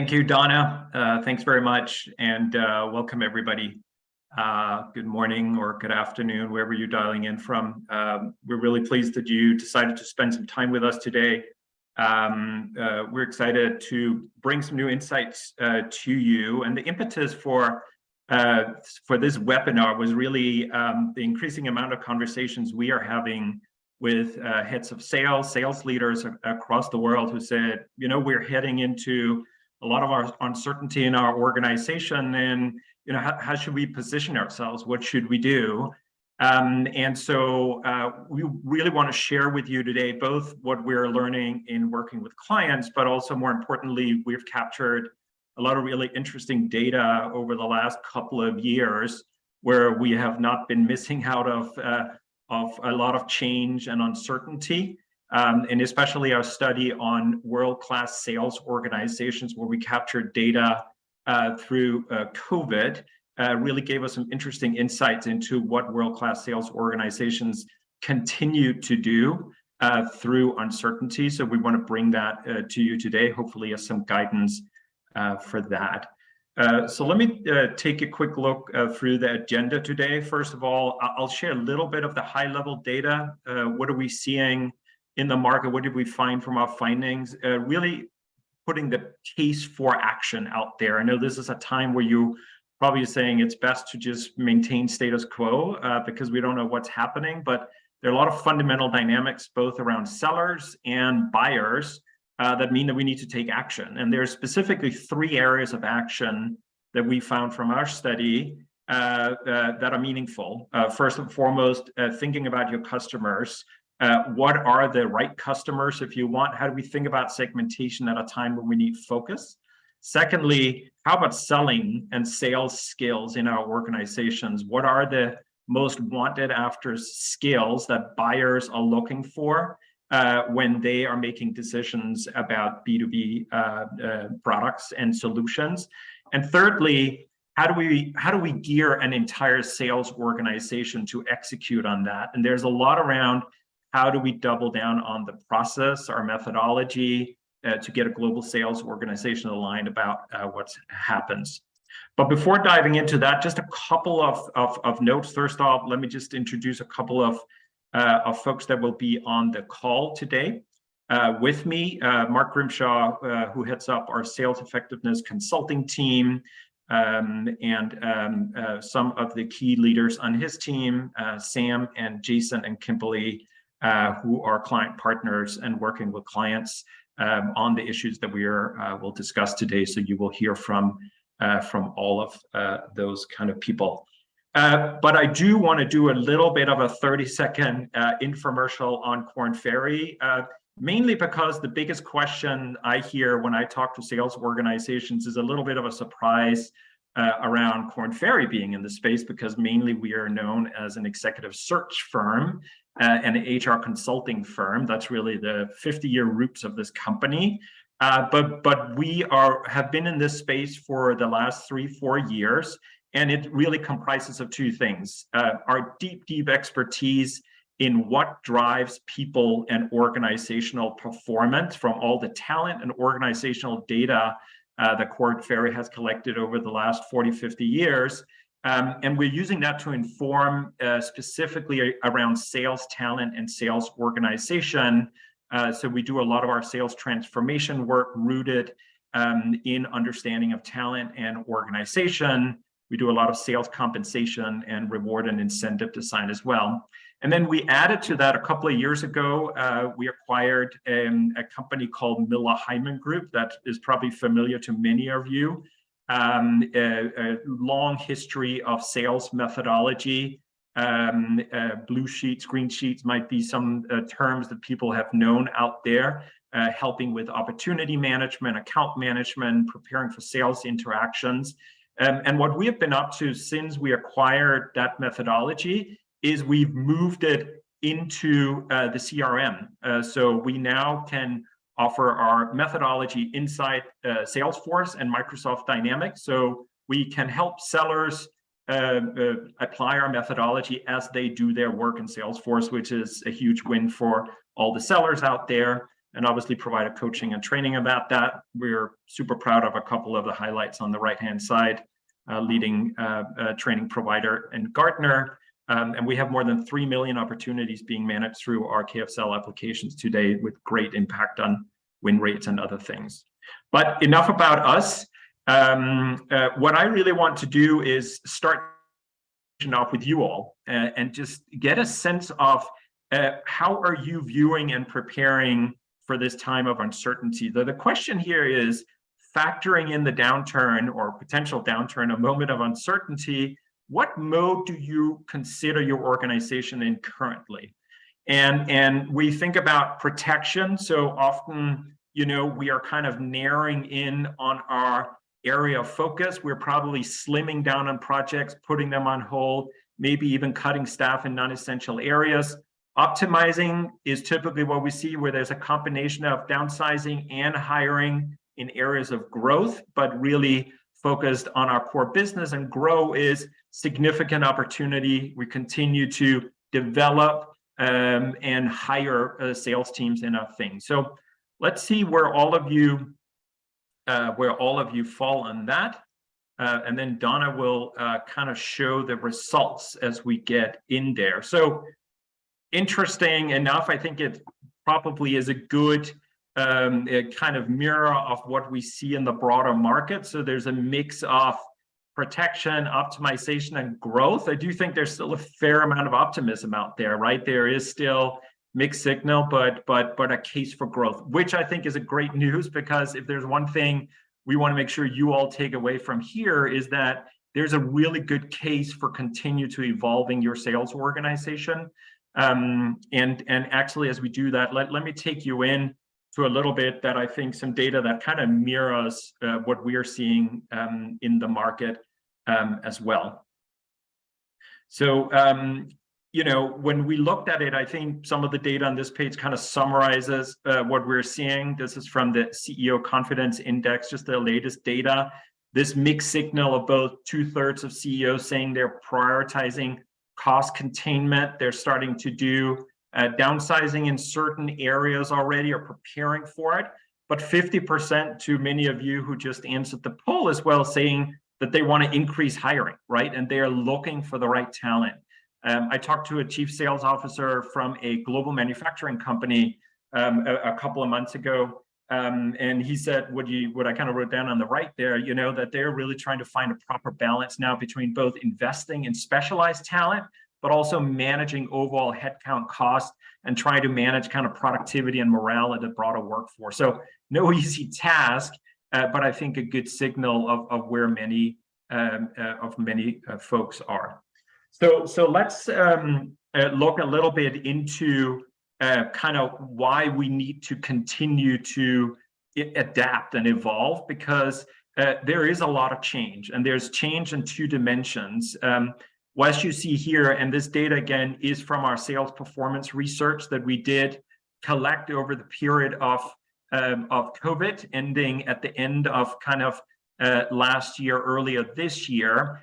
Thank you, Donna. Thanks very much, and welcome everybody. Good morning or good afternoon, wherever you're dialing in from. We're really pleased that you decided to spend some time with us today. We're excited to bring some new insights to you, and the impetus for this webinar was really the increasing amount of conversations we are having with heads of sales leaders across the world who said, you know, we're heading into a lot of our uncertainty in our organization, and you know, how should we position ourselves? What should we do? And so we really want to share with you today both what we're learning in working with clients, but also more importantly, we've captured a lot of really interesting data over the last couple of years where we have not been missing out of a lot of change and uncertainty. And especially our study on world-class sales organizations, where we captured data through COVID, really gave us some interesting insights into what world-class sales organizations continue to do through uncertainty. So we want to bring that to you today, hopefully as some guidance for that. So let me take a quick look through the agenda today. First of all, I'll share a little bit of the high-level data. What are we seeing in the market? What did we find from our findings? Really putting the case for action out there. I know this is a time where you probably saying it's best to just maintain status quo because we don't know what's happening, but there are a lot of fundamental dynamics both around sellers and buyers that mean that we need to take action. And there's specifically 3 areas of action that we found from our study that are meaningful. First and foremost, thinking about your customers. What are the right customers, if you want? How do we think about segmentation at a time when we need focus? Secondly, how about selling and sales skills in our organizations? What are the most wanted after skills that buyers are looking for when they are making decisions about B2B products and solutions? And thirdly, how do we gear an entire sales organization to execute on that? And there's a lot around how do we double down on the process, our methodology, to get a global sales organization aligned about what happens. But before diving into that, just a couple of notes. First off, let me just introduce a couple of folks that will be on the call today. With me, Mark Grimshaw, who heads up our sales effectiveness consulting team, and some of the key leaders on his team, Sam and Jason and Kimberly, who are client partners and working with clients on the issues that we'll discuss today. So you will hear from all of those kind of people. But I do want to do a little bit of a 30-second infomercial on Korn Ferry, mainly because the biggest question I hear when I talk to sales organizations is a little bit of a surprise around Korn Ferry being in the space, because mainly we are known as an executive search firm and an HR consulting firm. That's really the 50-year roots of this company. But we have been in this space for the last 3-4 years, and it really comprises of 2 things. Our deep expertise in what drives people and organizational performance from all the talent and organizational data that Korn Ferry has collected over the last 40-50 years. And we're using that to inform specifically around sales talent and sales organization. So we do a lot of our sales transformation work rooted in understanding of talent and organization. We do a lot of sales compensation and reward and incentive design as well. And then we added to that a couple of years ago, we acquired a company called Miller Heiman Group that is probably familiar to many of you. A long history of sales methodology. Blue sheets, green sheets might be some terms that people have known out there, helping with opportunity management, account management, preparing for sales interactions. And what we have been up to since we acquired that methodology is we've moved it into the CRM. So we now can offer our methodology inside Salesforce and Microsoft Dynamics. So we can help sellers apply our methodology as they do their work in Salesforce, which is a huge win for all the sellers out there. and obviously provide a coaching and training about that. We're super proud of a couple of the highlights on the right-hand side, leading training provider in Gartner. And we have more than 3 million opportunities being managed through our KFSL applications today with great impact on win rates and other things. But enough about us. What I really want to do is start off with you all and just get a sense of how are you viewing and preparing for this time of uncertainty. The question here is, factoring in the downturn or potential downturn, a moment of uncertainty, what mode do you consider your organization in currently? And we think about protection. So often, you know, we are kind of narrowing in on our area of focus. We're probably slimming down on projects, putting them on hold, maybe even cutting staff in non-essential areas. Optimizing is typically what we see, where there's a combination of downsizing and hiring in areas of growth, but really focused on our core business. And grow is significant opportunity. We continue to develop and hire sales teams in our thing. So let's see where all of you fall on that. And then Donna will kind of show the results as we get in there. So interesting enough, I think it probably is a good kind of mirror of what we see in the broader market. So there's a mix of protection, optimization, and growth. I do think there's still a fair amount of optimism out there, right? There is still mixed signal, but a case for growth, which I think is a great news, because if there's one thing we want to make sure you all take away from here is that there's a really good case for continue to evolving your sales organization. And actually, as we do that, let me take you in to a little bit that I think some data that kind of mirrors what we are seeing in the market as well. So, you know, when we looked at it, I think some of the data on this page kind of summarizes what we're seeing. This is from the CEO Confidence Index, just the latest data. This mixed signal of both 2/3 of CEOs saying they're prioritizing cost containment. They're starting to do downsizing in certain areas already, or preparing for it. But 50%, to many of you who just answered the poll as well, saying that they want to increase hiring, right? And they are looking for the right talent. I talked to a chief sales officer from a global manufacturing company a couple of months ago, and he said what I kind of wrote down on the right there, you know, that they're really trying to find a proper balance now between both investing in specialized talent, but also managing overall headcount costs and trying to manage kind of productivity and morale of the broader workforce. So no easy task, but I think a good signal of where many folks are. So let's look a little bit into kind of why we need to continue to adapt and evolve, because there is a lot of change, and there's change in two dimensions. As you see here, and this data again is from our sales performance research that we did collect over the period of COVID, ending at the end of kind of last year, earlier this year.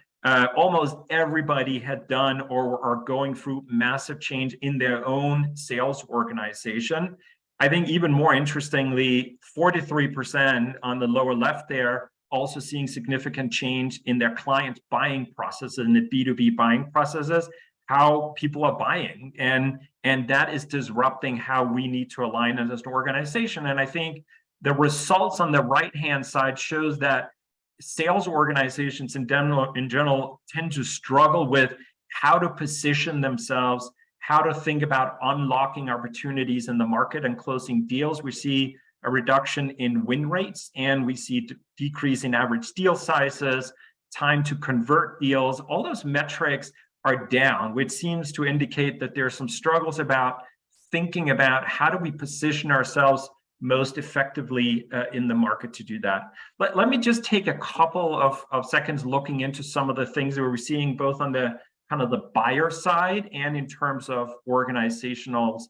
Almost everybody had done or are going through massive change in their own sales organization. I think even more interestingly, 43% on the lower left there, also seeing significant change in their clients' buying processes and the B2B buying processes, how people are buying. And that is disrupting how we need to align as an organization. And I think the results on the right-hand side shows that sales organizations in general tend to struggle with how to position themselves, how to think about unlocking opportunities in the market and closing deals. We see a reduction in win rates, and we see decrease in average deal sizes, time to convert deals. All those metrics are down, which seems to indicate that there are some struggles about thinking about how do we position ourselves most effectively in the market to do that. Let me just take a couple of seconds looking into some of the things that we're seeing both on the kind of the buyer side and in terms of organizational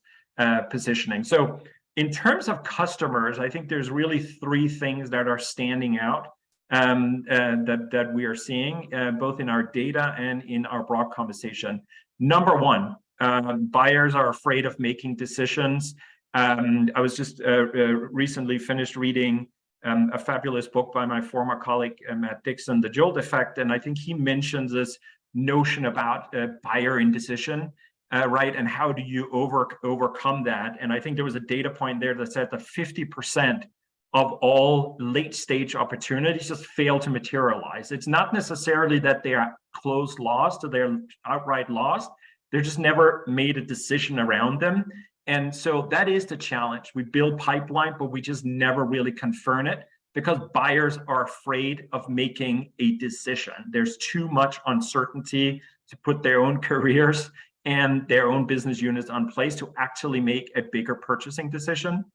positioning. So in terms of customers, I think there's really three things that are standing out that we are seeing both in our data and in our broad conversation. Number one, buyers are afraid of making decisions. I was just recently finished reading a fabulous book by my former colleague, Matt Dixon, The Jolt Effect, and I think he mentions this notion about buyer indecision, right? And how do you overcome that? And I think there was a data point there that said that 50% of all late-stage opportunities just fail to materialize. It's not necessarily that they are closed lost or they're outright lost. They're just never made a decision around them. And so that is the challenge. We build pipeline, but we just never really confirm it because buyers are afraid of making a decision. There's too much uncertainty to put their own careers and their own business units on place to actually make a bigger purchasing decision.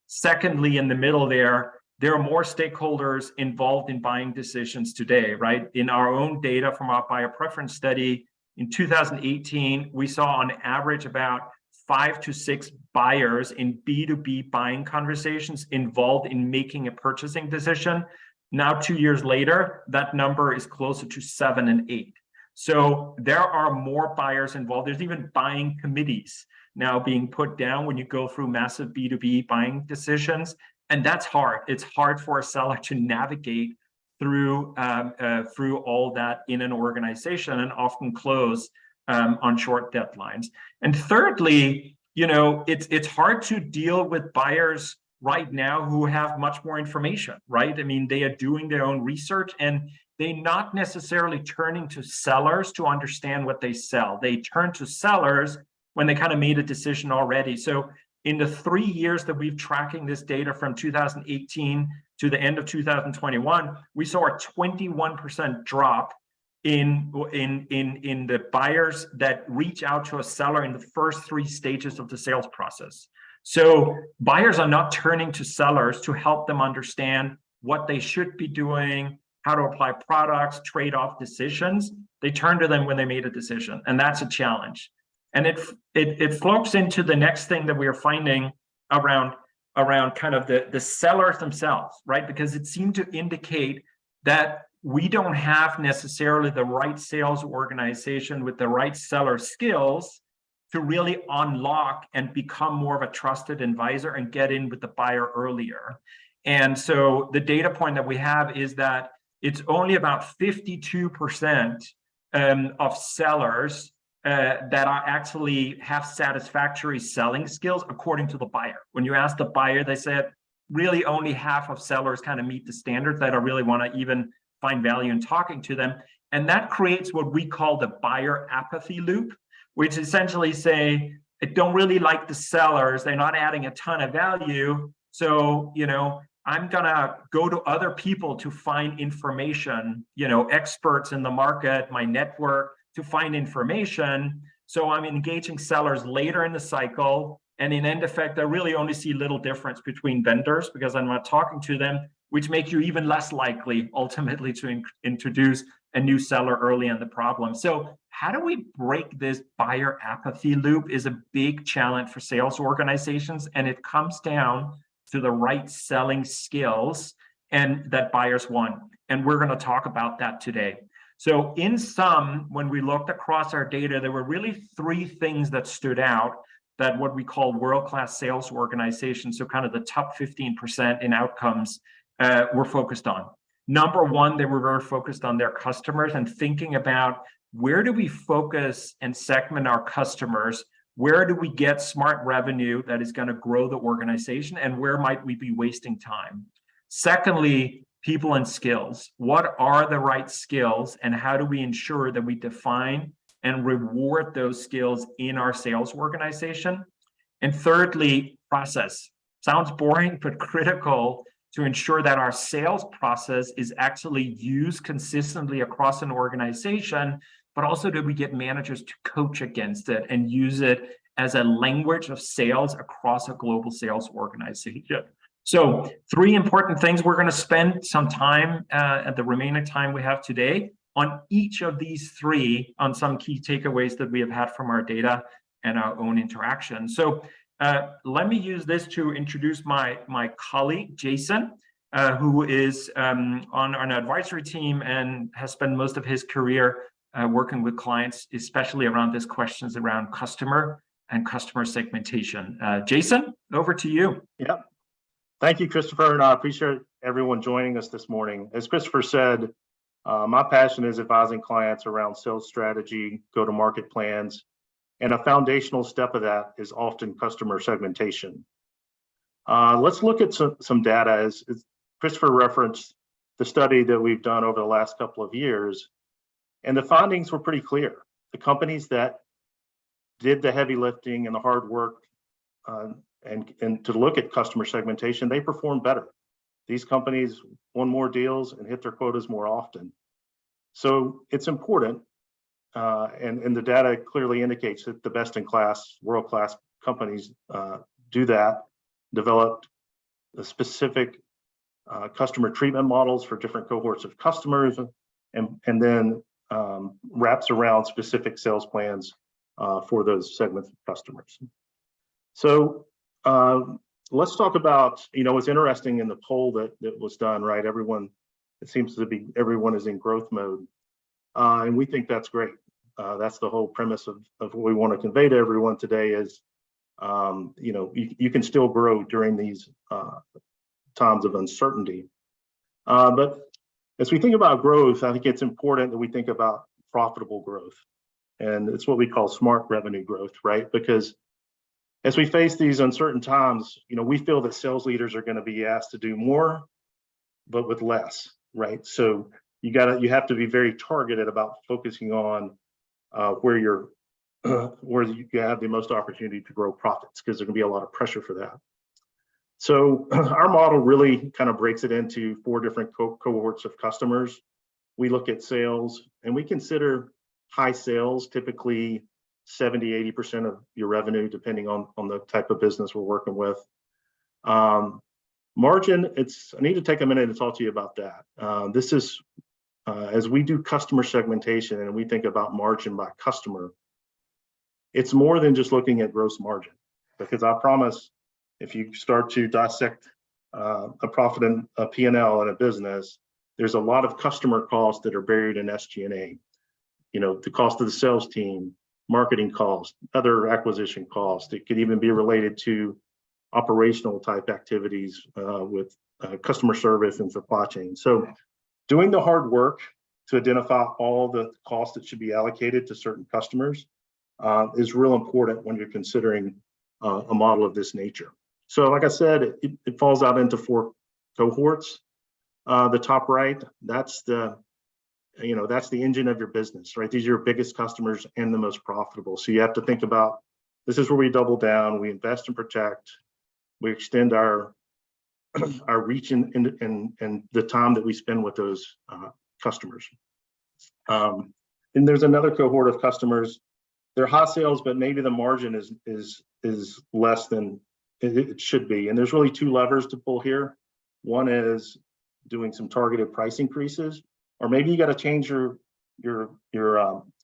Secondly, in the middle there are more stakeholders involved in buying decisions today, right? In our own data from our buyer preference study, in 2018, we saw on average about 5 to 6 buyers in B2B buying conversations involved in making a purchasing decision. Now, 2 years later, that number is closer to 7 and 8. So there are more buyers involved. There's even buying committees now being put down when you go through massive B2B buying decisions. And that's hard. It's hard for a seller to navigate through all that in an organization and often close on short deadlines. And thirdly, it's hard to deal with buyers right now who have much more information, right? I mean, they are doing their own research and they're not necessarily turning to sellers to understand what they sell. They turn to sellers when they kind of made a decision already. So in the 3 years that we've tracking this data from 2018 to the end of 2021, we saw a 21% drop in the buyers that reach out to a seller in the first 3 stages of the sales process. So buyers are not turning to sellers to help them understand what they should be doing, how to apply products, trade-off decisions. They turn to them when they made a decision, and that's a challenge. And it flows into the next thing that we are finding around kind of the sellers themselves, right? Because it seemed to indicate that we don't have necessarily the right sales organization with the right seller skills to really unlock and become more of a trusted advisor and get in with the buyer earlier. And so the data point that we have is that it's only about 52% of sellers that are actually have satisfactory selling skills according to the buyer. When you ask the buyer, they said really only half of sellers kind of meet the standards that I really want to even find value in talking to them. And that creates what we call the buyer apathy loop, which essentially say, I don't really like the sellers. They're not adding a ton of value. So, I'm gonna go to other people to find information, experts in the market, my network, to find information. So I'm engaging sellers later in the cycle. And in end effect, I really only see little difference between vendors because I'm not talking to them, which makes you even less likely ultimately to introduce a new seller early in the problem. So how do we break this buyer apathy loop is a big challenge for sales organizations. And it comes down to the right selling skills and that buyers want. And we're going to talk about that today. So in sum, when we looked across our data, there were really 3 things that stood out that what we call world-class sales organizations, so kind of the top 15% in outcomes, were focused on. Number 1, they were very focused on their customers and thinking about where do we focus and segment our customers? Where do we get smart revenue that is going to grow the organization? And where might we be wasting time? Secondly, people and skills. What are the right skills and how do we ensure that we define and reward those skills in our sales organization? And thirdly, process. Sounds boring, but critical to ensure that our sales process is actually used consistently across an organization, but also that we get managers to coach against it and use it as a language of sales across a global sales organization. So 3 important things. We're going to spend some time at the remaining time we have today on each of these 3 on some key takeaways that we have had from our data and our own interaction. So let me use this to introduce my colleague, Jason, who is on an advisory team and has spent most of his career working with clients, especially around these questions around customer and customer segmentation. Jason, over to you. Yeah. Thank you, Christopher, and I appreciate everyone joining us this morning. As Christopher said, my passion is advising clients around sales strategy, go-to-market plans, and a foundational step of that is often customer segmentation. Let's look at some data. As Christopher referenced the study that we've done over the last couple of years, and the findings were pretty clear. The companies that did the heavy lifting and the hard work and to look at customer segmentation, they performed better. These companies won more deals and hit their quotas more often. So it's important, and the data clearly indicates that the best-in-class, world-class companies do that, developed a specific customer treatment models for different cohorts of customers, and then wraps around specific sales plans for those segments of customers. So let's talk about, what's interesting in the poll that was done, right? It seems to be everyone is in growth mode. And we think that's great. That's the whole premise of what we want to convey to everyone today is, you can still grow during these times of uncertainty. But as we think about growth, I think it's important that we think about profitable growth. And it's what we call smart revenue growth, right? Because as we face these uncertain times, we feel that sales leaders are going to be asked to do more, but with less, right? So you have to be very targeted about focusing on where you have the most opportunity to grow profits, because there's going to be a lot of pressure for that. So our model really kind of breaks it into 4 different cohorts of customers. We look at sales, and we consider high sales, typically 70–80% of your revenue, depending on the type of business we're working with. Margin, I need to take a minute to talk to you about that. This is, as we do customer segmentation and we think about margin by customer, it's more than just looking at gross margin, because I promise if you start to dissect a profit and a P&L in a business, there's a lot of customer costs that are buried in SG&A. The cost of the sales team, marketing costs, other acquisition costs. It could even be related to operational type activities with customer service and supply chain. So doing the hard work to identify all the costs that should be allocated to certain customers is real important when you're considering a model of this nature. So like I said, it falls out into 4 cohorts. The top right, that's the engine of your business, right? These are your biggest customers and the most profitable. So you have to think about, this is where we double down, we invest and protect, we extend our reach and the time that we spend with those customers. And there's another cohort of customers. They're high sales, but maybe the margin is less than it should be. And there's really 2 levers to pull here. One is doing some targeted price increases, or maybe you got to change your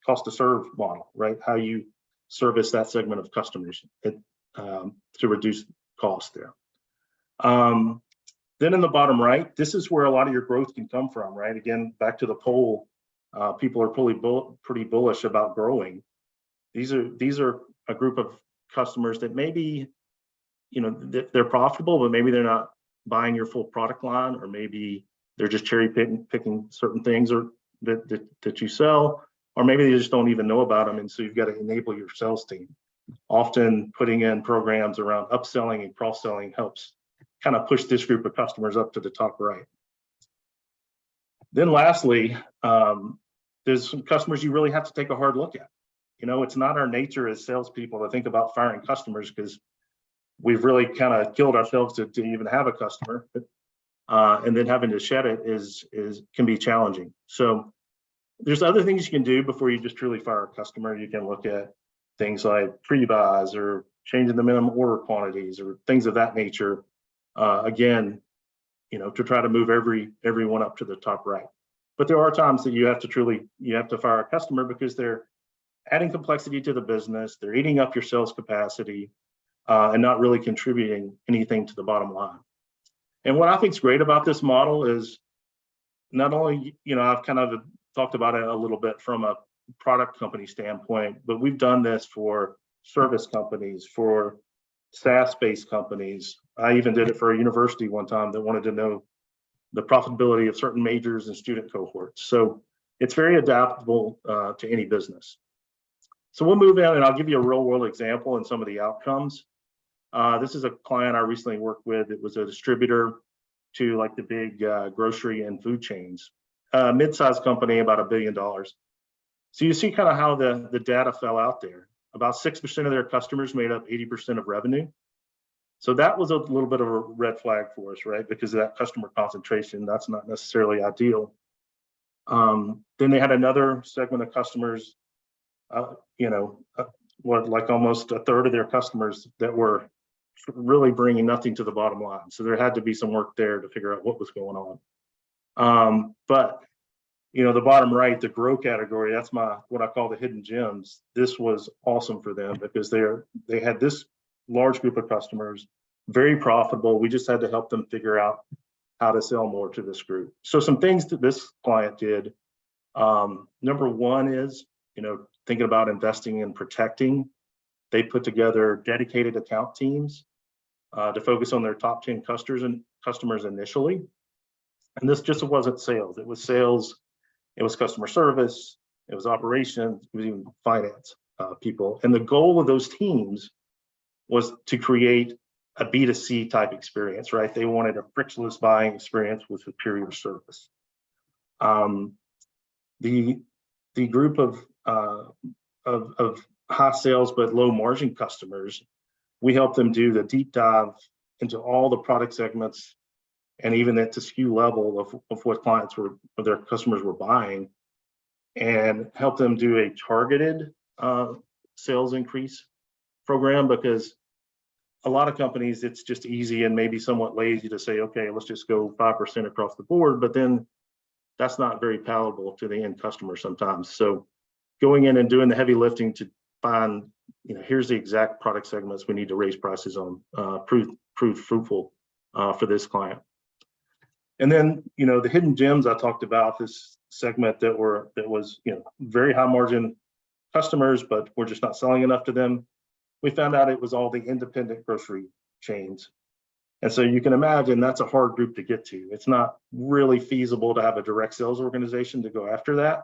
cost to serve model, right? How you service that segment of customers to reduce cost there. Then in the bottom right, this is where a lot of your growth can come from, right? Again, back to the poll, people are pretty bullish about growing. These are a group of customers that maybe, they're profitable, but maybe they're not buying your full product line, or maybe they're just cherry picking certain things that you sell, or maybe they just don't even know about them. And so you've got to enable your sales team. Often putting in programs around upselling and cross-selling helps kind of push this group of customers up to the top right. Then lastly, there's some customers you really have to take a hard look at. It's not our nature as salespeople to think about firing customers, because we've really kind of killed ourselves to even have a customer. And then having to shed it can be challenging. So there's other things you can do before you just truly fire a customer. You can look at things like pre-buys or changing the minimum order quantities or things of that nature. Again, to try to move everyone up to the top right. But there are times that you have to fire a customer because they're adding complexity to the business, they're eating up your sales capacity, and not really contributing anything to the bottom line. And what I think is great about this model is not only, I've kind of talked about it a little bit from a product company standpoint, but we've done this for service companies, for SaaS-based companies. I even did it for a university one time that wanted to know the profitability of certain majors and student cohorts. So it's very adaptable to any business. So we'll move in and I'll give you a real world example and some of the outcomes. This is a client I recently worked with. It was a distributor to like the big grocery and food chains, mid-sized company, about $1 billion. So you see kind of how the data fell out there. About 6% of their customers made up 80% of revenue. So that was a little bit of a red flag for us, right? Because of that customer concentration, that's not necessarily ideal. Then they had another segment of customers, like almost a third of their customers that were really bringing nothing to the bottom line. So there had to be some work there to figure out what was going on. But the bottom right, the grow category, that's what I call the hidden gems. This was awesome for them because they had this large group of customers, very profitable. We just had to help them figure out how to sell more to this group. So some things that this client did. Number one is, thinking about investing in protecting. They put together dedicated account teams to focus on their top 10 customers initially. And this just wasn't sales. It was sales. It was customer service. It was operations. It was even finance people. And the goal of those teams was to create a B2C type experience, right? They wanted a frictionless buying experience with superior service. The group of high sales but low margin customers, we helped them do the deep dive into all the product segments and even at the SKU level of what their customers were buying, and help them do a targeted sales increase program, because a lot of companies, it's just easy and maybe somewhat lazy to say, okay, let's just go 5% across the board, but then that's not very palatable to the end customer sometimes. So going in and doing the heavy lifting to find, here's the exact product segments we need to raise prices on, proved fruitful for this client. And then, the hidden gems I talked about, this segment that was, very high margin customers, but we're just not selling enough to them. We found out it was all the independent grocery chains. And so you can imagine that's a hard group to get to. It's not really feasible to have a direct sales organization to go after that.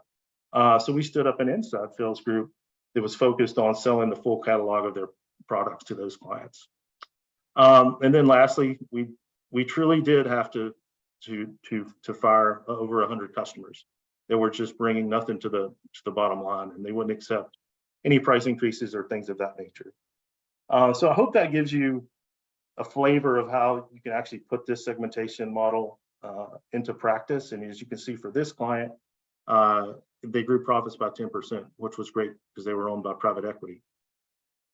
So we stood up an inside sales group that was focused on selling the full catalog of their products to those clients. And then lastly, we truly did have to fire over 100 customers that were just bringing nothing to the bottom line, and they wouldn't accept any price increases or things of that nature. So I hope that gives you a flavor of how you can actually put this segmentation model into practice. And as you can see for this client, they grew profits by 10%, which was great because they were owned by private equity.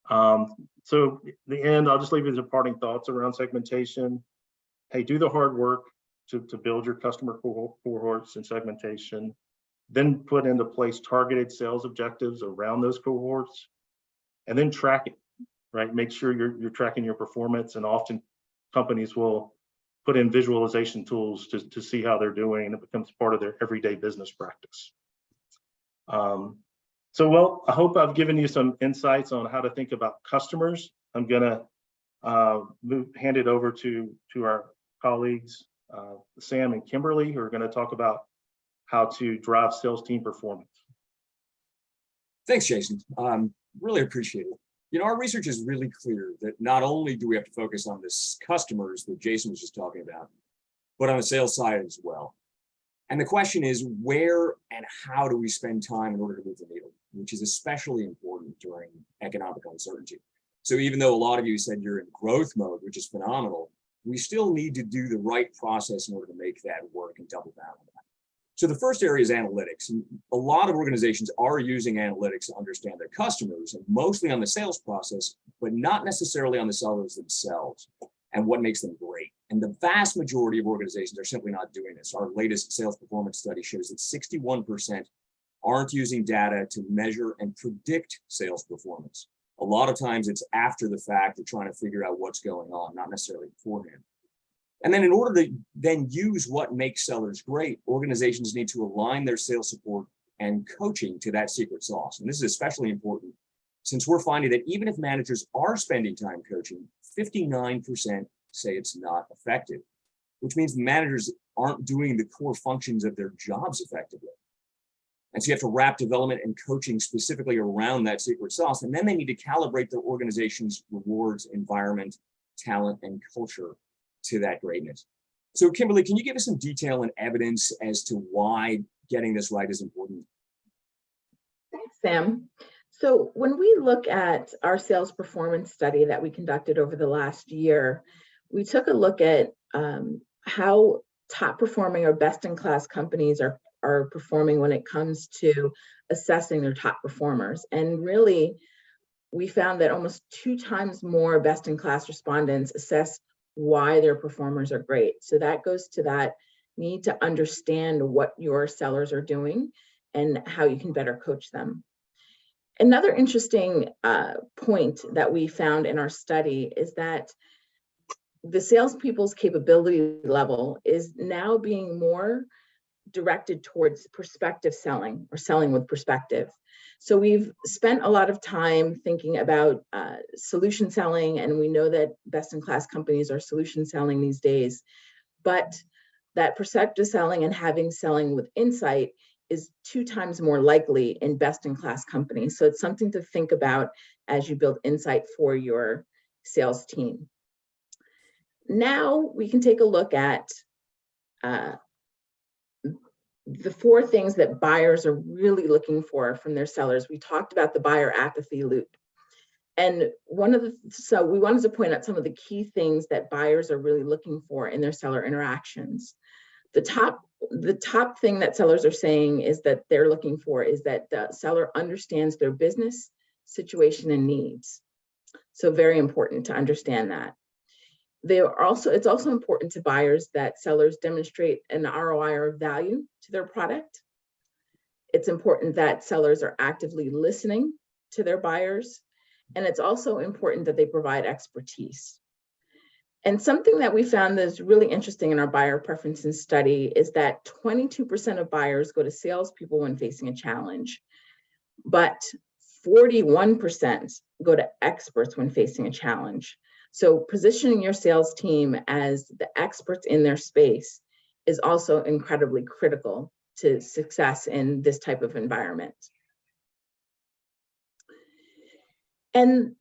So the end, I'll just leave you with some parting thoughts around segmentation. Hey, do the hard work to build your customer cohorts and segmentation, then put into place targeted sales objectives around those cohorts, and then track it, right? Make sure you're tracking your performance, and often companies will put in visualization tools to see how they're doing, and it becomes part of their everyday business practice. So I hope I've given you some insights on how to think about customers. I'm gonna hand it over to our colleagues, Sam and Kimberly, who are gonna talk about how to drive sales team performance. Thanks, Jason. Really appreciate it. Our research is really clear that not only do we have to focus on this customers that Jason was just talking about, but on the sales side as well. And the question is, where and how do we spend time in order to move the needle, which is especially important during economic uncertainty. So even though a lot of you said you're in growth mode, which is phenomenal, we still need to do the right process in order to make that work and double down on that. So the first area is analytics. And a lot of organizations are using analytics to understand their customers, and mostly on the sales process, but not necessarily on the sellers themselves and what makes them great. And the vast majority of organizations are simply not doing this. Our latest sales performance study shows that 61% aren't using data to measure and predict sales performance. A lot of times it's after the fact, they're trying to figure out what's going on, not necessarily beforehand. And then in order to then use what makes sellers great, organizations need to align their sales support and coaching to that secret sauce. And this is especially important since we're finding that even if managers are spending time coaching, 59% say it's not effective, which means managers aren't doing the core functions of their jobs effectively. And so you have to wrap development and coaching specifically around that secret sauce. And then they need to calibrate their organization's rewards, environment, talent, and culture to that greatness. So Kimberly, can you give us some detail and evidence as to why getting this right is important? Thanks, Sam. So when we look at our sales performance study that we conducted over the last year, we took a look at how top performing or best in class companies are performing when it comes to assessing their top performers. And really, we found that almost 2 times more best in class respondents assess why their performers are great. So that goes to that need to understand what your sellers are doing and how you can better coach them. Another interesting point that we found in our study is that the salespeople's capability level is now being more directed towards perspective selling or selling with perspective. So we've spent a lot of time thinking about solution selling, and we know that best-in-class companies are solution selling these days, but that perceptive selling and having selling with insight is 2 times more likely in best-in-class companies. So it's something to think about as you build insight for your sales team. Now we can take a look at the 4 things that buyers are really looking for from their sellers. We talked about the buyer apathy loop. And so we wanted to point out some of the key things that buyers are really looking for in their seller interactions. The top thing that sellers are saying is that they're looking for is that the seller understands their business, situation, and needs. So very important to understand that. It's also important to buyers that sellers demonstrate an ROI or value to their product. It's important that sellers are actively listening to their buyers. And it's also important that they provide expertise. And something that we found that is really interesting in our buyer preferences study is that 22% of buyers go to salespeople when facing a challenge, but 41% go to experts when facing a challenge. So positioning your sales team as the experts in their space is also incredibly critical to success in this type of environment. And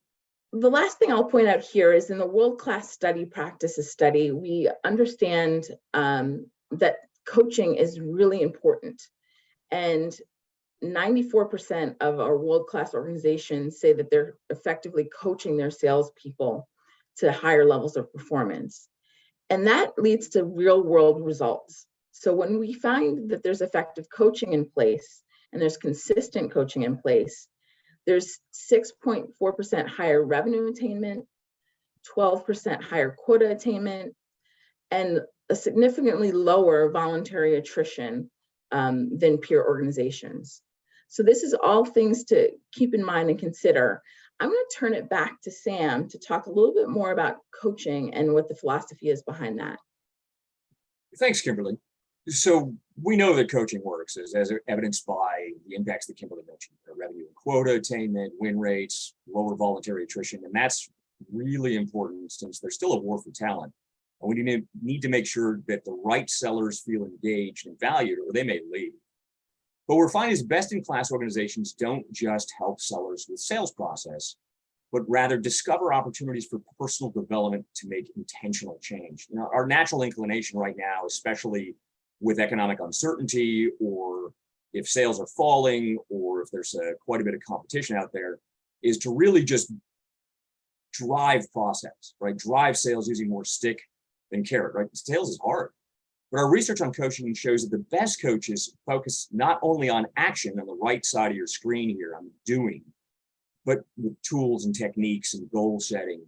the last thing I'll point out here is in the world-class study practices study, we understand that coaching is really important. And 94% of our world-class organizations say that they're effectively coaching their salespeople to higher levels of performance. And that leads to real-world results. So when we find that there's effective coaching in place and there's consistent coaching in place, there's 6.4% higher revenue attainment, 12% higher quota attainment, and a significantly lower voluntary attrition than peer organizations. So this is all things to keep in mind and consider. I'm going to turn it back to Sam to talk a little bit more about coaching and what the philosophy is behind that. Thanks, Kimberly. So we know that coaching works, as evidenced by the impacts that Kimberly mentioned: revenue and quota attainment, win rates, lower voluntary attrition. And that's really important since there's still a war for talent. And we need to make sure that the right sellers feel engaged and valued, or they may leave. But we're finding is best-in-class organizations don't just help sellers with sales process, but rather discover opportunities for personal development to make intentional change. You know, our natural inclination right now, especially with economic uncertainty, or if sales are falling, or if there's quite a bit of competition out there, is to really just drive process, right? Drive sales using more stick than carrot, right? Sales is hard. But our research on coaching shows that the best coaches focus not only on action on the right side of your screen here, on doing, but with tools and techniques and goal setting,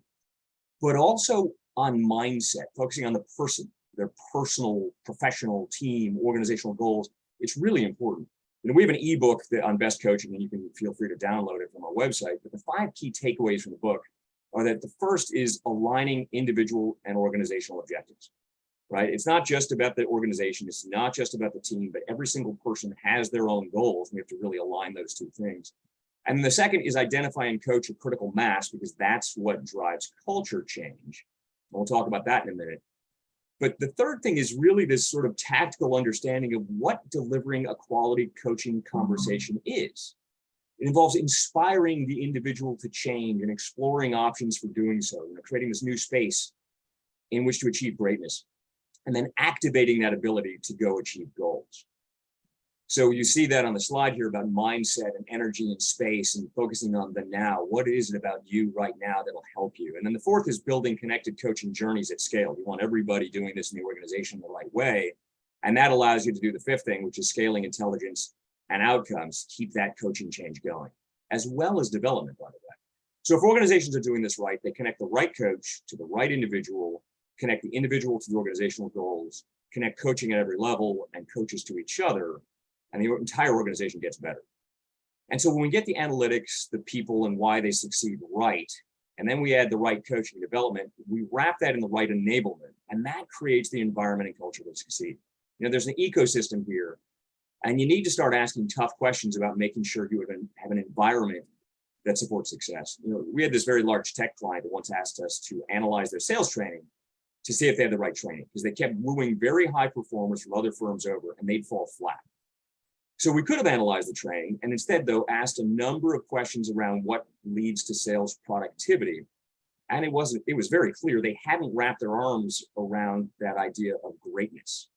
but also on mindset, focusing on the person, their personal, professional, team, organizational goals. It's really important. You know, we have an ebook on best coaching, and you can feel free to download it from our website. But the 5 key takeaways from the book are that the first is aligning individual and organizational objectives, right? It's not just about the organization. It's not just about the team, but every single person has their own goals. We have to really align those 2 things. And the second is identify and coach a critical mass, because that's what drives culture change. And we'll talk about that in a minute. But the third thing is really this sort of tactical understanding of what delivering a quality coaching conversation is. It involves inspiring the individual to change and exploring options for doing so, creating this new space in which to achieve greatness, and then activating that ability to go achieve goals. So you see that on the slide here about mindset and energy and space and focusing on the now. What is it about you right now that'll help you? And then the fourth is building connected coaching journeys at scale. You want everybody doing this in the organization the right way. And that allows you to do the fifth thing, which is scaling intelligence and outcomes. Keep that coaching change going, as well as development, by the way. So if organizations are doing this right, they connect the right coach to the right individual, connect the individual to the organizational goals, connect coaching at every level and coaches to each other, and the entire organization gets better. And so when we get the analytics, the people, and why they succeed right, and then we add the right coaching and development, we wrap that in the right enablement, and that creates the environment and culture that succeed. There's an ecosystem here, and you need to start asking tough questions about making sure you have an environment that supports success. We had this very large tech client that once asked us to analyze their sales training to see if they had the right training, because they kept wooing very high performers from other firms over, and they'd fall flat. So we could have analyzed the training and instead, though, asked a number of questions around what leads to sales productivity. And it was very clear they hadn't wrapped their arms around that idea of greatness,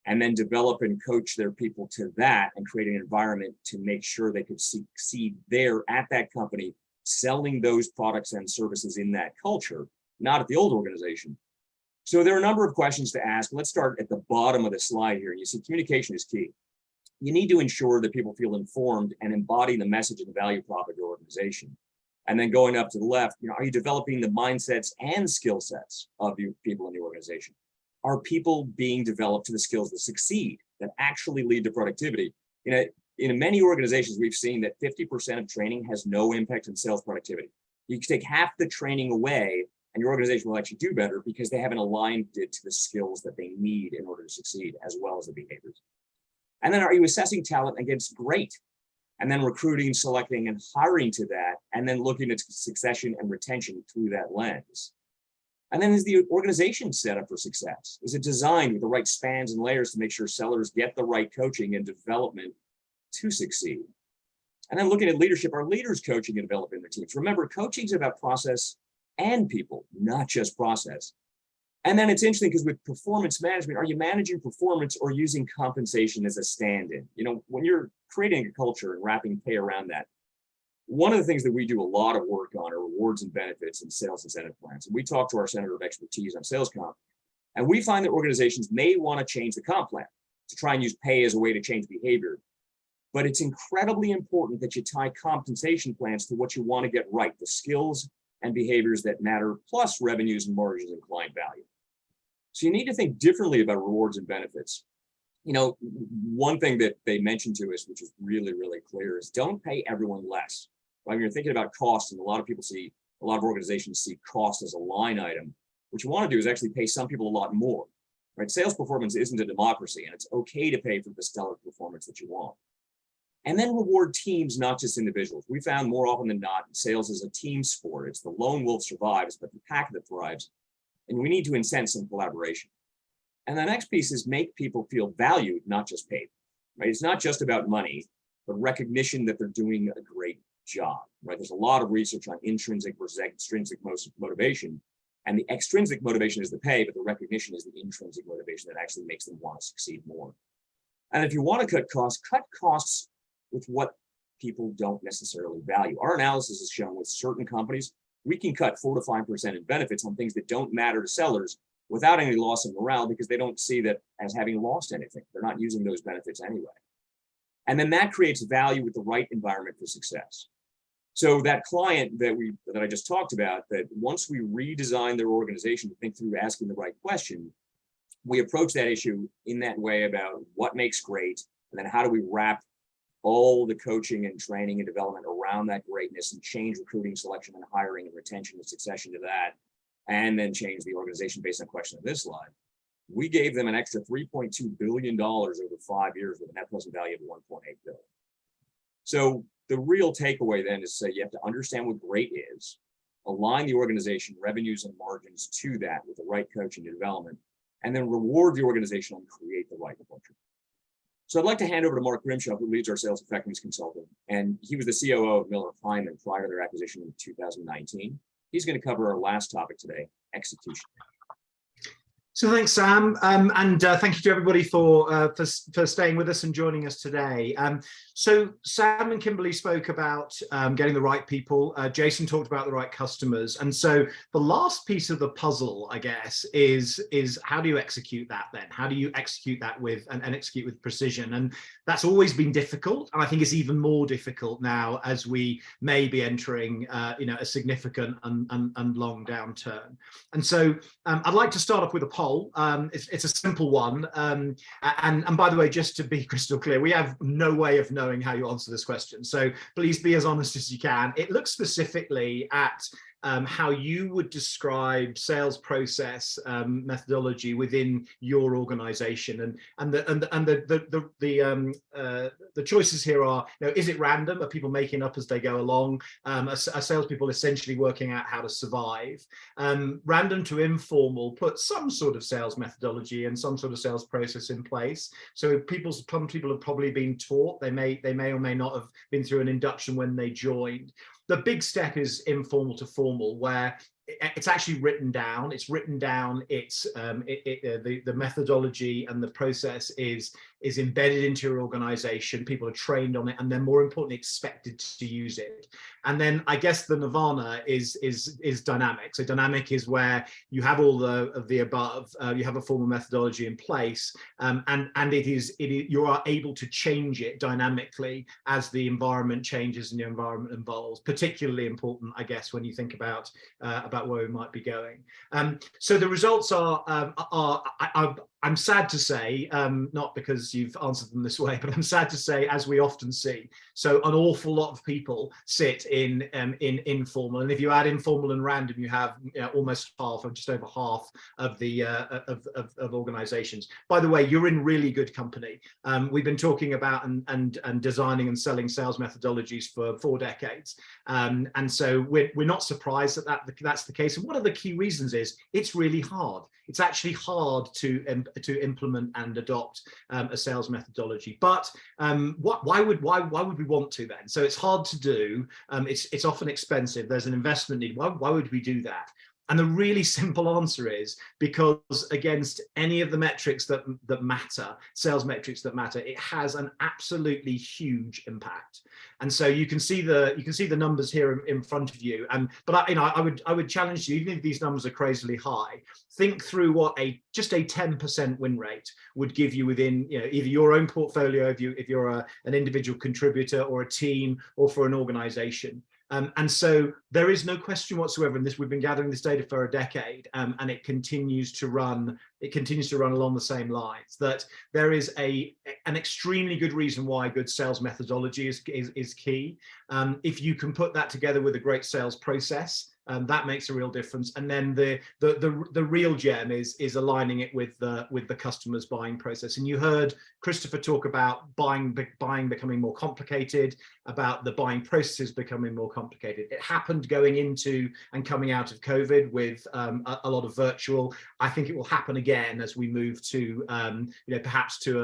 and then develop and coach their people to that and create an environment to make sure they could succeed there at that company, selling those products and services in that culture, not at the old organization. So there are a number of questions to ask. Let's start at the bottom of the slide here. You see, communication is key. You need to ensure that people feel informed and embody the message and the value prop of your organization. And then going up to the left, are you developing the mindsets and skill sets of your people in the organization? Are people being developed to the skills that succeed, that actually lead to productivity? In many organizations, we've seen that 50% of training has no impact on sales productivity. You can take half the training away and your organization will actually do better because they haven't aligned it to the skills that they need in order to succeed, as well as the behaviors. And then are you assessing talent against great? And then recruiting, selecting, and hiring to that, and then looking at succession and retention through that lens. And then is the organization set up for success? Is it designed with the right spans and layers to make sure sellers get the right coaching and development to succeed? And then looking at leadership, are leaders coaching and developing their teams? Remember, coaching is about process and people, not just process. And then it's interesting because with performance management, are you managing performance or using compensation as a stand-in? When you're creating a culture and wrapping pay around that, one of the things that we do a lot of work on are rewards and benefits and sales incentive plans. And we talk to our center of expertise on sales comp, and we find that organizations may want to change the comp plan to try and use pay as a way to change behavior. But it's incredibly important that you tie compensation plans to what you want to get right, the skills and behaviors that matter, plus revenues and margins and client value. So you need to think differently about rewards and benefits. One thing that they mentioned to us, which is really, really clear, is don't pay everyone less. Right? When you're thinking about cost, and a lot of organizations see cost as a line item, what you want to do is actually pay some people a lot more. Right? Sales performance isn't a democracy, and it's okay to pay for the stellar performance that you want. And then reward teams, not just individuals. We found more often than not, sales is a team sport. It's the lone wolf survives, but the pack that thrives. And we need to incent some collaboration. And the next piece is make people feel valued, not just paid. Right? It's not just about money, but recognition that they're doing a great job. Right? There's a lot of research on intrinsic versus extrinsic motivation. And the extrinsic motivation is the pay, but the recognition is the intrinsic motivation that actually makes them want to succeed more. And if you want to cut costs with what people don't necessarily value. Our analysis has shown with certain companies, we can cut 4 to 5% in benefits on things that don't matter to sellers without any loss of morale, because they don't see that as having lost anything. They're not using those benefits anyway. And then that creates value with the right environment for success. So that client that I just talked about, that once we redesign their organization to think through asking the right question, we approach that issue in that way about what makes great, and then how do we wrap all the coaching and training and development around that greatness and change recruiting, selection, and hiring and retention and succession to that, and then change the organization based on the question of this slide. We gave them an extra $3.2 billion over 5 years with a net present value of $1.8 billion. So the real takeaway then is to say you have to understand what great is, align the organization revenues and margins to that with the right coaching and development, and then reward the organization and create the right culture. So I'd like to hand over to Mark Grimshaw, who leads our sales effectiveness consulting, and he was the COO of Miller Heiman prior to their acquisition in 2019. He's going to cover our last topic today, execution. So thanks, Sam, and thank you to everybody for staying with us and joining us today. So Sam and Kimberly spoke about getting the right people. Jason talked about the right customers, and so the last piece of the puzzle, I guess, is how do you execute that then? How do you execute that with and execute with precision? And that's always been difficult, and I think it's even more difficult now as we may be entering, a significant and long downturn. And so I'd like to start off with a poll. It's a simple one, and by the way, just to be crystal clear, we have no way of knowing how you answer this question, so please be as honest as you can. It looks specifically at how you would describe sales process methodology within your organization, and the choices here are, is it random? Are people making up as they go along? Are salespeople essentially working out how to survive? Random to informal, put some sort of sales methodology and some sort of sales process in place. So some people have probably been taught. They may or may not have been through an induction when they joined. The big step is informal to formal, where it's actually written down. It's written down. It's the methodology and the process is embedded into your organization. People are trained on it, and they're more importantly expected to use it. And then I guess the nirvana is dynamic. So dynamic is where you have all of the above. You have a formal methodology in place, and you are able to change it dynamically as the environment changes and the environment evolves. Particularly important, I guess, when you think about where we might be going. So the results are I'm sad to say, not because you've answered them this way, but I'm sad to say, as we often see, so an awful lot of people sit in informal, and if you add informal and random, you have almost half, or just over half of the of organizations. By the way, you're in really good company. We've been talking about and designing and selling sales methodologies for 4 decades, and so we're not surprised that that's the case. And one of the key reasons is it's really hard. It's actually hard to implement and adopt a sales methodology. But why would we want to then? So it's hard to do. It's often expensive. There's an investment need. Why would we do that? And the really simple answer is because against any of the metrics that matter, sales metrics that matter, it has an absolutely huge impact. And so you can see the numbers here in front of you. But I would challenge you, even if these numbers are crazily high, think through what just a 10% win rate would give you within either your own portfolio, if you're an individual contributor or a team, or for an organization. And so there is no question whatsoever in this. We've been gathering this data for a decade, and it continues to run. It continues to run along the same lines. That there is an extremely good reason why good sales methodology is key. If you can put that together with a great sales process, that makes a real difference. And then the real gem is aligning it with the customer's buying process. And you heard Christopher talk about buying becoming more complicated, about the buying processes becoming more complicated. It happened going into and coming out of COVID with a lot of virtual. I think it will happen again as we move to perhaps to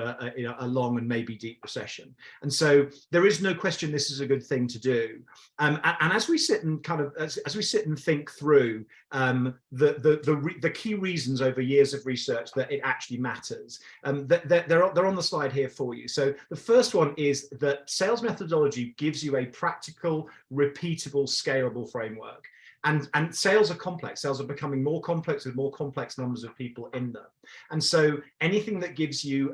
a long and maybe deep recession. And so there is no question this is a good thing to do. And as we sit and as we sit and think through the key reasons over years of research that it actually matters, they're on the slide here for you. So the first one is that sales methodology gives you a practical, repeatable, scalable framework. And sales are complex. Sales are becoming more complex with more complex numbers of people in them. And so anything that gives you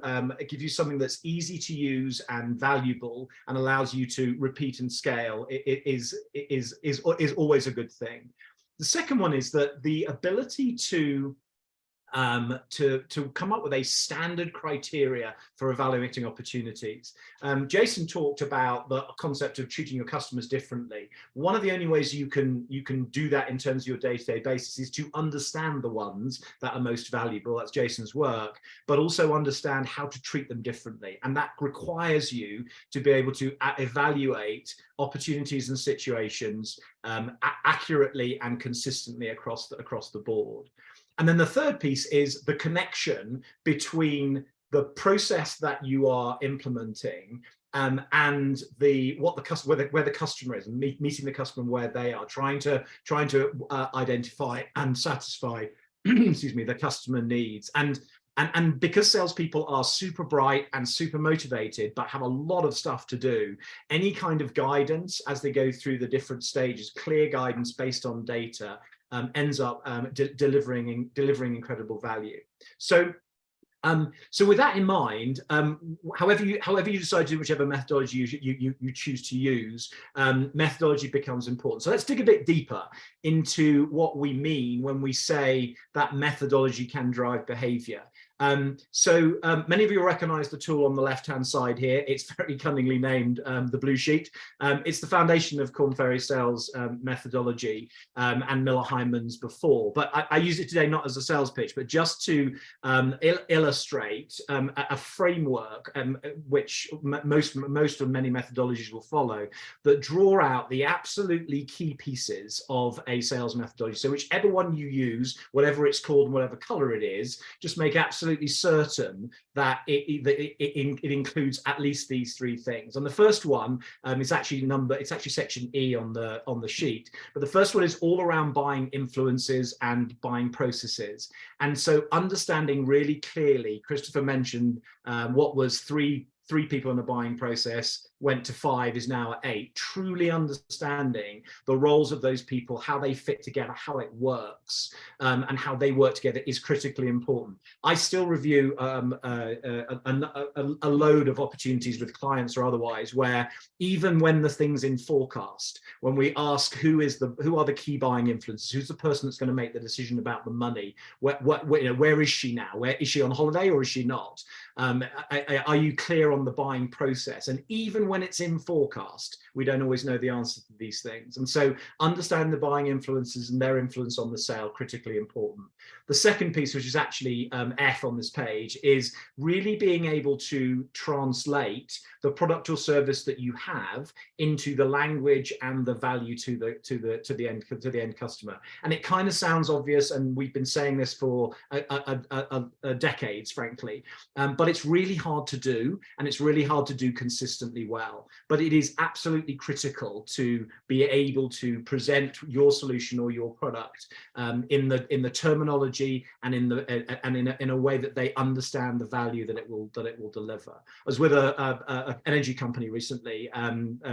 something that's easy to use and valuable and allows you to repeat and scale is always a good thing. The second one is that the ability to to come up with a standard criteria for evaluating opportunities. Jason talked about the concept of treating your customers differently. One of the only ways you can do that in terms of your day-to-day basis is to understand the ones that are most valuable. That's Jason's work, but also understand how to treat them differently. And that requires you to be able to evaluate opportunities and situations accurately and consistently across the board. And then the third piece is the connection between the process that you are implementing and where the customer is, and meeting the customer where they are, trying to identify and satisfy excuse me, the customer needs. And because salespeople are super bright and super motivated, but have a lot of stuff to do, any kind of guidance as they go through the different stages, clear guidance based on data, ends up delivering incredible value. So with that in mind, however you decide to do whichever methodology you choose to use, methodology becomes important. So let's dig a bit deeper into what we mean when we say that methodology can drive behavior. Many of you will recognize the tool on the left-hand side here. It's very cunningly named the blue sheet. It's the foundation of Korn Ferry sales methodology and Miller Heiman's before. But I use it today not as a sales pitch, but just to illustrate a framework which most of many methodologies will follow, that draw out the absolutely key pieces of a sales methodology. So whichever one you use, whatever it's called and whatever color it is, just make absolutely certain that it includes at least these three things. And the first one is actually section E on the sheet. But the first one is all around buying influences and buying processes. And so understanding really clearly, Christopher mentioned what was three people in a buying process, went to 5, is now at 8. Truly understanding the roles of those people, how they fit together, how it works, and how they work together is critically important. I still review a load of opportunities with clients or otherwise, where even when the thing's in forecast, when we ask who are the key buying influences, who's the person that's going to make the decision about the money, where is she now? Where is she on holiday or is she not? Are you clear on the buying process? And even when it's in forecast, we don't always know the answer to these things. And so understanding the buying influences and their influence on the sale, critically important. The second piece, which is actually F on this page, is really being able to translate the product or service that you have into the language and the value to the end customer. And it kind of sounds obvious, and we've been saying this for decades, frankly, but it's really hard to do, and it's really hard to do consistently well. But it is absolutely critical to be able to present your solution or your product in the terminology and in a way that they understand the value that it will deliver. I was with an energy company recently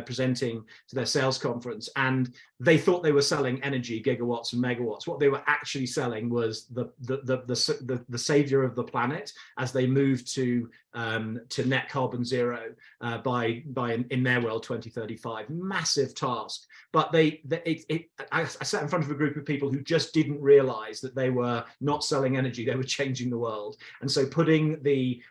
presenting to their sales conference, and they thought they were selling energy, gigawatts and megawatts. What they were actually selling was the savior of the planet as they moved to net carbon zero by in their world 2035. Massive task. But I sat in front of a group of people who just didn't realize that they were not selling energy, they were changing the world. And so putting the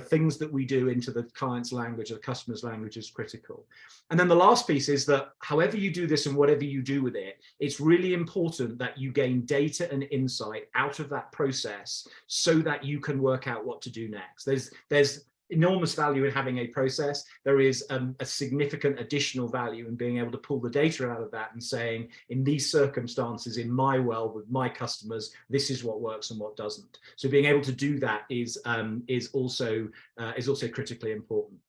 things that we do into the client's language, or the customer's language, is critical. And then the last piece is that however you do this and whatever you do with it, it's really important that you gain data and insight out of that process so that you can work out what to do next. There's enormous value in having a process. There is a significant additional value in being able to pull the data out of that and saying, in these circumstances, in my world with my customers, this is what works and what doesn't. So being able to do that is also critically important.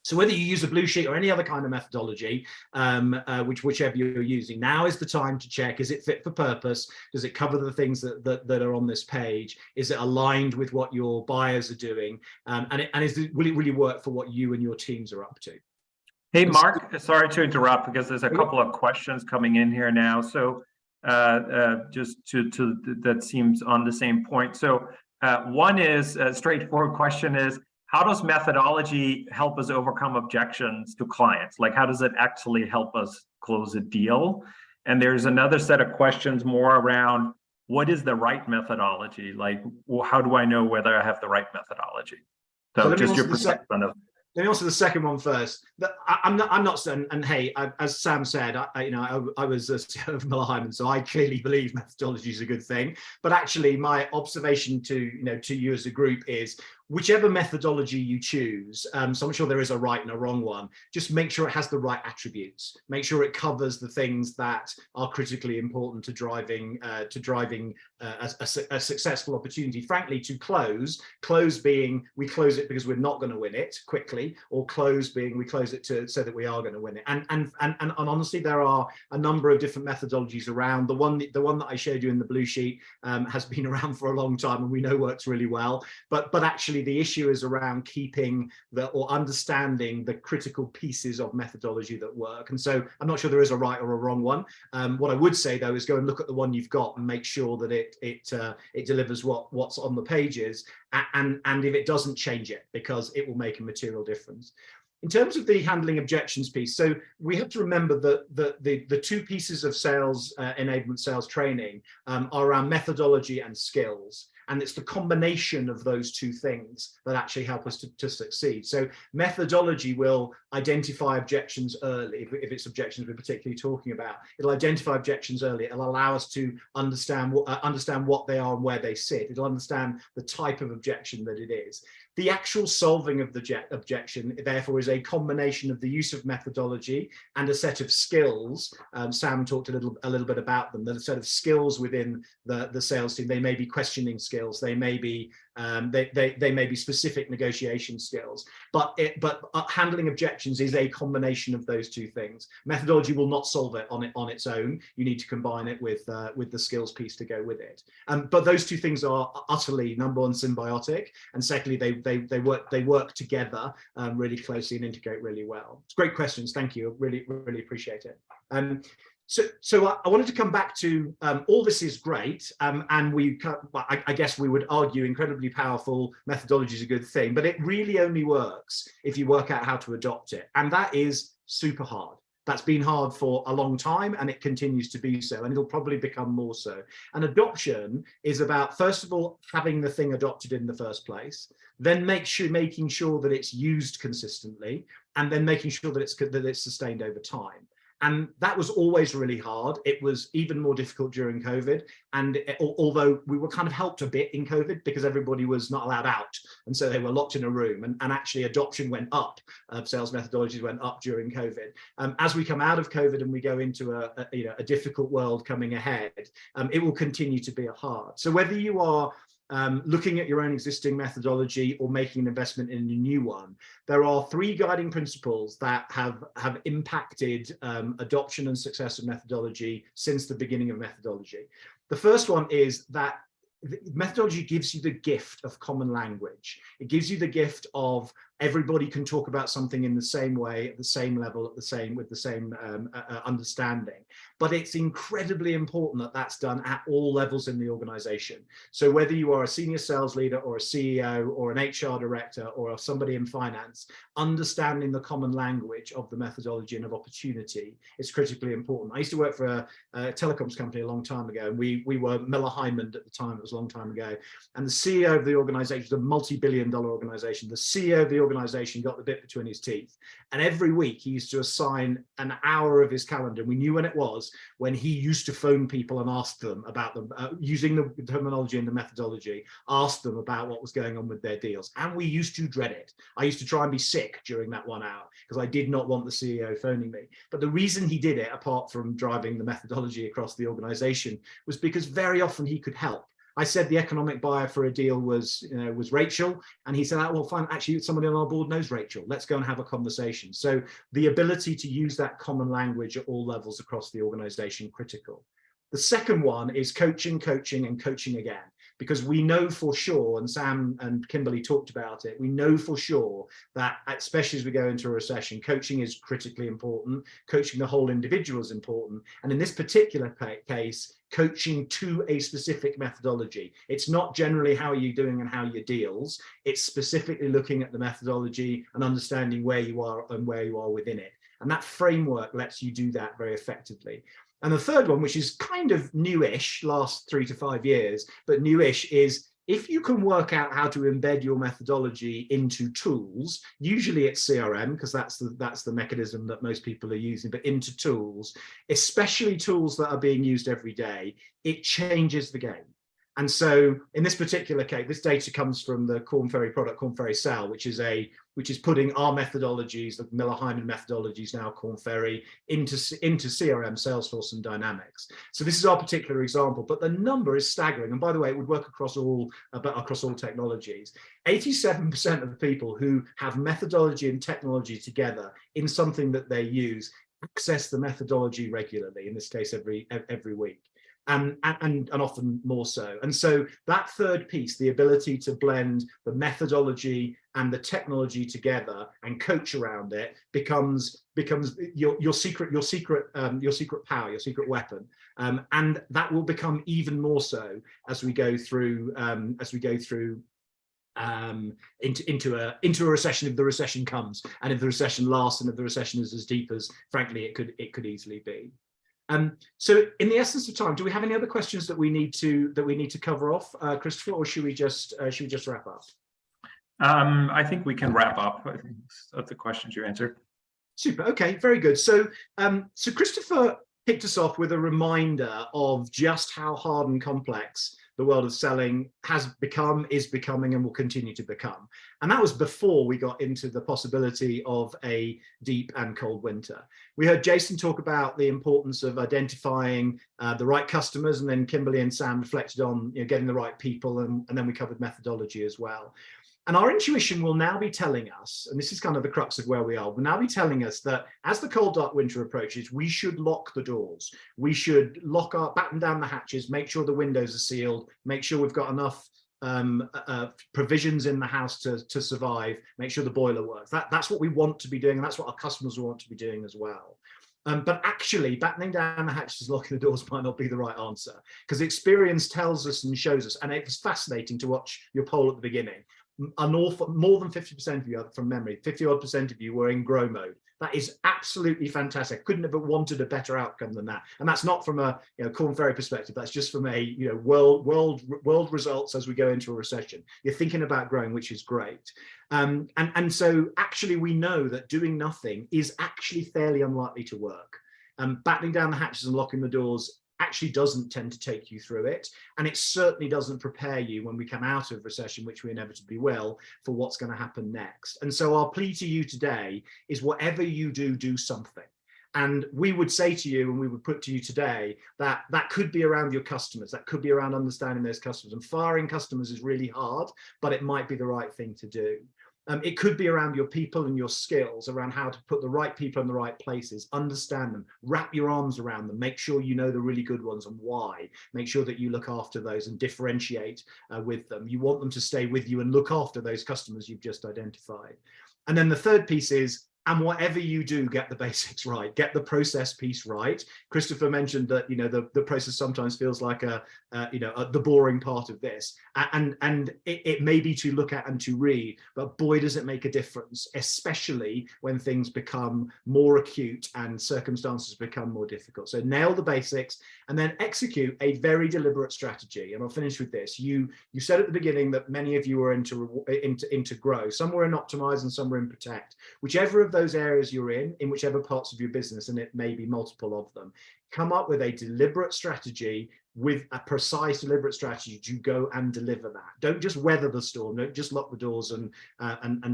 So whether you use a blue sheet or any other kind of methodology, whichever you're using, now is the time to check, is it fit for purpose? Does it cover the things that are on this page? Is it aligned with what your buyers are doing? And will it really work for what you and your teams are up to? Hey, Mark, sorry to interrupt because there's a couple of questions coming in here now. So just that seems on the same point. So one is a straightforward question is, how does methodology help us overcome objections to clients? Like, how does it actually help us close a deal? And there's another set of questions more around, what is the right methodology? Like, well, how do I know whether I have the right methodology? So just your perspective on it. Let me answer the second one first. I'm not, and hey, as Sam said, I was a CEO of Miller Heiman, so I clearly believe methodology is a good thing. But actually, my observation to you as a group is, whichever methodology you choose, so I'm sure there is a right and a wrong one, just make sure it has the right attributes. Make sure it covers the things that are critically important to driving a successful opportunity. Frankly, to close being we close it because we're not going to win it quickly, or close being we close it so that we are going to win it. And honestly, there are a number of different methodologies around. The one that I showed you in the blue sheet has been around for a long time, and we know works really well. But actually, the issue is around keeping or understanding the critical pieces of methodology that work. And so I'm not sure there is a right or a wrong one. What I would say though is go and look at the one you've got and make sure that it delivers what's on the pages, and if it doesn't, change it, because it will make a material difference. In terms of the handling objections piece, so we have to remember that the two pieces of sales enablement, sales training are around methodology and skills. And it's the combination of those two things that actually help us to succeed. So methodology will identify objections early, if it's objections we're particularly talking about. It'll identify objections early. It'll allow us to understand what they are and where they sit. It'll understand the type of objection that it is. The actual solving of the objection, therefore, is a combination of the use of methodology and a set of skills. Sam talked a little bit about them. The set of skills within the sales team. They may be questioning skills. They may be they may be specific negotiation skills. But handling objections is a combination of those two things. Methodology will not solve it on its own. You need to combine it with the skills piece to go with it. But those two things are utterly, number one, symbiotic, and secondly, they work together really closely and integrate really well. It's great questions. Thank you. Really appreciate it. So I wanted to come back to all this is great, and I guess we would argue incredibly powerful methodology is a good thing, but it really only works if you work out how to adopt it, and that is super hard. That's been hard for a long time, and it continues to be so, and it'll probably become more so. And adoption is about, first of all, having the thing adopted in the first place, then making sure that it's used consistently, and then making sure that it's sustained over time. And that was always really hard. It was even more difficult during COVID. And although we were kind of helped a bit in COVID because everybody was not allowed out, and so they were locked in a room, and actually adoption went up, sales methodologies went up during COVID. As we come out of COVID and we go into a difficult world coming ahead, it will continue to be hard. So whether you are looking at your own existing methodology or making an investment in a new one, there are three guiding principles that have impacted adoption and success of methodology since the beginning of methodology. The first one is that methodology gives you the gift of common language. It gives you the gift of everybody can talk about something in the same way, at the same level, with the same understanding. But it's incredibly important that that's done at all levels in the organization. So whether you are a senior sales leader or a CEO or an HR director or somebody in finance, understanding the common language of the methodology and of opportunity is critically important. I used to work for a telecoms company a long time ago, and we were Miller Heiman at the time. It was a long time ago. And the CEO of the organization was a multi-billion-dollar organization. The CEO of the organization got the bit between his teeth, and every week he used to assign an hour of his calendar. We knew when it was, when he used to phone people and ask them about them, using the terminology and the methodology, ask them about what was going on with their deals. And we used to dread it. I used to try and be sick during that 1 hour because I did not want the CEO phoning me. But the reason he did it, apart from driving the methodology across the organization, was because very often he could help. I said the economic buyer for a deal was Rachel, and he said, oh, well, fine, actually somebody on our board knows Rachel. Let's go and have a conversation. So the ability to use that common language at all levels across the organization, critical. The second one is coaching, and coaching again, because we know for sure, and Sam and Kimberly talked about it, we know for sure that, especially as we go into a recession, coaching is critically important. Coaching the whole individual is important. And in this particular case, coaching to a specific methodology. It's not generally how are you doing and how your deals. It's specifically looking at the methodology and understanding where you are and where you are within it. And that framework lets you do that very effectively. And the third one, which is kind of newish, last 3 to 5 years, but newish, is if you can work out how to embed your methodology into tools, usually it's CRM, because that's the mechanism that most people are using, but into tools, especially tools that are being used every day, it changes the game. And so in this particular case, this data comes from the Korn Ferry product, Korn Ferry Sell, which is putting our methodologies, the Miller Heiman methodologies, now Korn Ferry, into CRM, Salesforce, and Dynamics. So this is our particular example, but the number is staggering. And by the way, it would work across all technologies. 87% of the people who have methodology and technology together in something that they use access the methodology regularly. In this case, every week. And often more so. And so that third piece, the ability to blend the methodology and the technology together and coach around it, becomes your secret power, your secret weapon, and that will become even more so as we go through into a recession, if the recession comes, and if the recession lasts, and if the recession is as deep as, frankly, it could easily be. So in the essence of time, do we have any other questions that we need to cover off, Christopher, or should we just wrap up? I think we can wrap up. I think of the questions you answered. Super. Okay, very good. So so Christopher kicked us off with a reminder of just how hard and complex the world of selling has become, is becoming, and will continue to become. And that was before we got into the possibility of a deep and cold winter. We heard Jason talk about the importance of identifying the right customers, and then Kimberly and Sam reflected on getting the right people, and then we covered methodology as well. And our intuition will now be telling us, and this is kind of the crux of where we are, will now be telling us that as the cold, dark winter approaches, we should lock the doors. We should batten down the hatches, make sure the windows are sealed, make sure we've got enough provisions in the house to survive, make sure the boiler works. That's what we want to be doing, and that's what our customers will want to be doing as well. But actually, battening down the hatches, locking the doors might not be the right answer, because experience tells us and shows us, and it was fascinating to watch your poll at the beginning. More than 50% of you, from memory, 50-odd% of you were in grow mode. That is absolutely fantastic. Couldn't have wanted a better outcome than that. And that's not from a Korn Ferry perspective. That's just from a world results as we go into a recession. You're thinking about growing, which is great. And so actually we know that doing nothing is actually fairly unlikely to work. Battening down the hatches and locking the doors actually doesn't tend to take you through it, and it certainly doesn't prepare you when we come out of recession, which we inevitably will, for what's going to happen next. And so our plea to you today is, whatever you do, do something. And we would say to you, and we would put to you today, that could be around your customers, that could be around understanding those customers, and firing customers is really hard, but it might be the right thing to do. It could be around your people and your skills, around how to put the right people in the right places, understand them, wrap your arms around them, make sure you know the really good ones and why, make sure that you look after those and differentiate with them. You want them to stay with you and look after those customers you've just identified. And then the third piece is, and whatever you do, get the basics right, get the process piece right. Christopher mentioned that the process sometimes feels like the boring part of this, and it may be to look at and to read, but boy does it make a difference, especially when things become more acute and circumstances become more difficult. So nail the basics and then execute a very deliberate strategy. And I'll finish with this. You said at the beginning that many of you were into grow. Some were in optimize and some were in protect. Whichever of those areas you're in whichever parts of your business, and it may be multiple of them, come up with a deliberate strategy, with a precise deliberate strategy to go and deliver that. Don't just weather the storm, don't just lock the doors and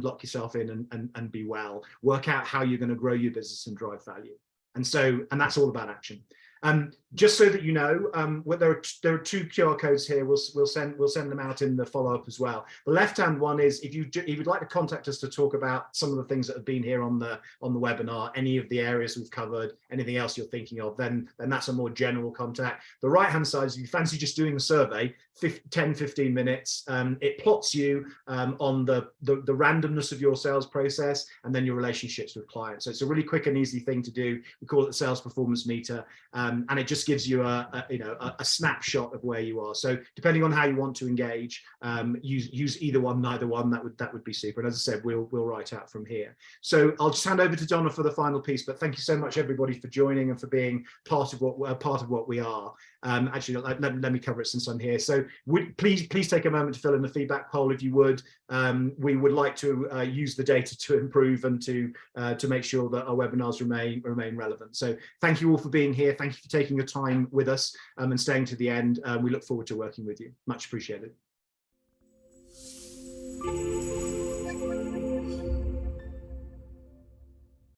lock yourself in and be well. Work out how you're going to grow your business and drive value. And that's all about action. Just so that you know, there are two QR codes here. We'll send them out in the follow-up as well. The left-hand one is if you'd like to contact us to talk about some of the things that have been here on the webinar, any of the areas we've covered, anything else you're thinking of, then that's a more general contact. The right-hand side is if you fancy just doing the survey, 10-15 minutes. It plots you on the randomness of your sales process and then your relationships with clients. So it's a really quick and easy thing to do. We call it the sales performance meter. and it just gives you a snapshot of where you are. So depending on how you want to engage, use either one, neither one. That would be super. And as I said, we'll write out from here. So I'll just hand over to Donna for the final piece. But thank you so much, everybody, for joining and for being part of what we are. Actually, let me cover it since I'm here. So please take a moment to fill in the feedback poll if you would. We would like to use the data to improve and to make sure that our webinars remain relevant. So thank you all for being here. Thank you for taking your time with us and staying to the end. We look forward to working with you. Much appreciated.